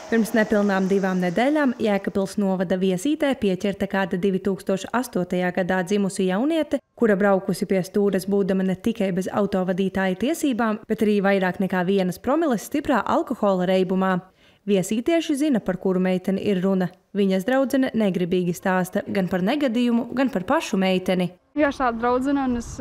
Pirms nepilnām 2 nedēļām Jēkabpils novada Viesītē pieķerta kāda 2008. gadā dzimusi jauniete, kura braukusi pie stūres būdama ne tikai bez autovadītāja tiesībām, bet arī vairāk nekā 1 promile stiprā alkohola reibumā. Viesītieši zina, par kuru meiteni ir runa. Viņas draudzene negribīgi stāsta gan par negadījumu, gan par pašu meiteni. Jā, šāda draudzene, un es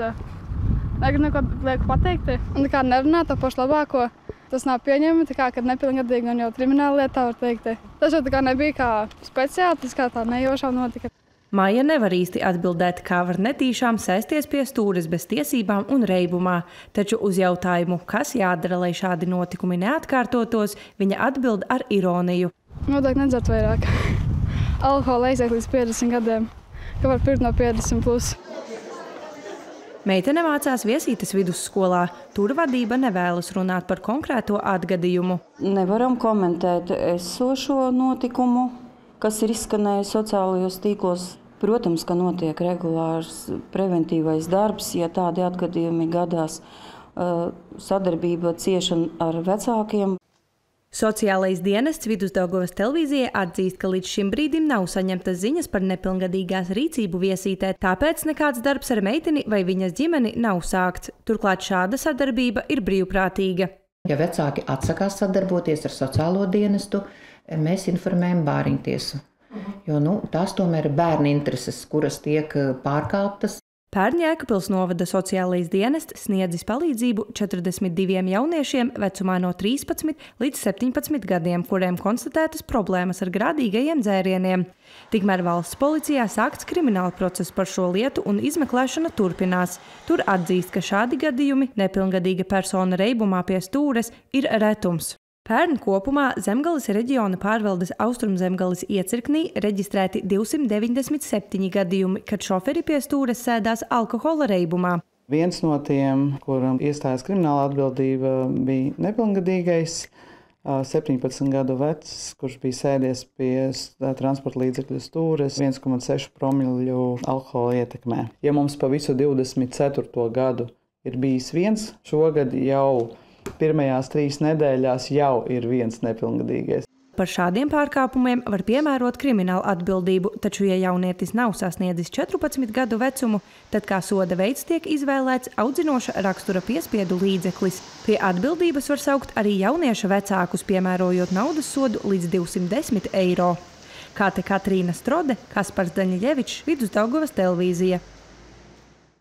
negribu neko lieku pateikt. Un kā nerunāt to pašu labāko. Tas nav pieņemami, kad nepilngadīgi un jau krimināla lietā var teikt. Tas jau nebija kā speciāli, tas kā tā nejošām notika. Maija nevar īsti atbildēt, kā var netīšām sēsties pie stūres bez tiesībām un reibumā, taču uz jautājumu, kas jādara, lai šādi notikumi neatkārtotos, viņa atbild ar ironiju. Noteikti nedzert vairāk. Alkohola aiziet līdz 50 gadiem, ka var pirkt no 50+. Meitene mācās Viesītes vidusskolā. Tur vadība nevēlas runāt par konkrēto atgadījumu. Nevaram komentēt esošo notikumu, kas ir izskanējis sociālajos tīklos. Protams, ka notiek regulārs preventīvais darbs, ja tādi atgadījumi gadās, sadarbība ciešana ar vecākiem. Sociālais dienests Vidusdaugavas televīzijai atzīst, ka līdz šim brīdim nav saņemtas ziņas par nepilngadīgās rīcību Viesītē, tāpēc nekāds darbs ar meiteni vai viņas ģimeni nav sākts. Turklāt šāda sadarbība ir brīvprātīga. Ja vecāki atsakās sadarboties ar sociālo dienestu, mēs informējam bāriņtiesu, jo tās tomēr ir bērnu intereses, kuras tiek pārkāptas. Pērn Jēkabpils novada sociālais dienests sniedzis palīdzību 42 jauniešiem vecumā no 13 līdz 17 gadiem, kuriem konstatētas problēmas ar grādīgajiem dzērieniem. Tikmēr valsts policijā sākts krimināla process par šo lietu un izmeklēšana turpinās. Tur atzīst, ka šādi gadījumi nepilngadīga persona reibumā pie stūres ir retums. Pērn kopumā Zemgales reģiona pārvaldes Austrumzemgales iecirknī reģistrēti 297 gadījumi, kad šoferi pie stūres sēdās alkohola reibumā. Viens no tiem, kuram iestājas krimināla atbildība, bija nepilngadīgais, 17 gadu vecs, kurš bija sēdies pie transporta līdzekļu stūres 1,6 promilju alkohola ietekmē. Ja mums pa visu 24. gadu ir bijis viens, šogad jau pirmajās 3 nedēļās jau ir viens nepilngadīgais. Par šādiem pārkāpumiem var piemērot kriminālu atbildību, taču, ja jaunietis nav sasniedzis 14 gadu vecumu, tad kā soda veids tiek izvēlēts audzinoša rakstura piespiedu līdzeklis. Pie atbildības var saukt arī jaunieša vecākus, piemērojot naudas sodu līdz 210 eiro. Kā te Katrīna Strode, Kaspars Daņļevičs, Vidusdaugavas televīzija.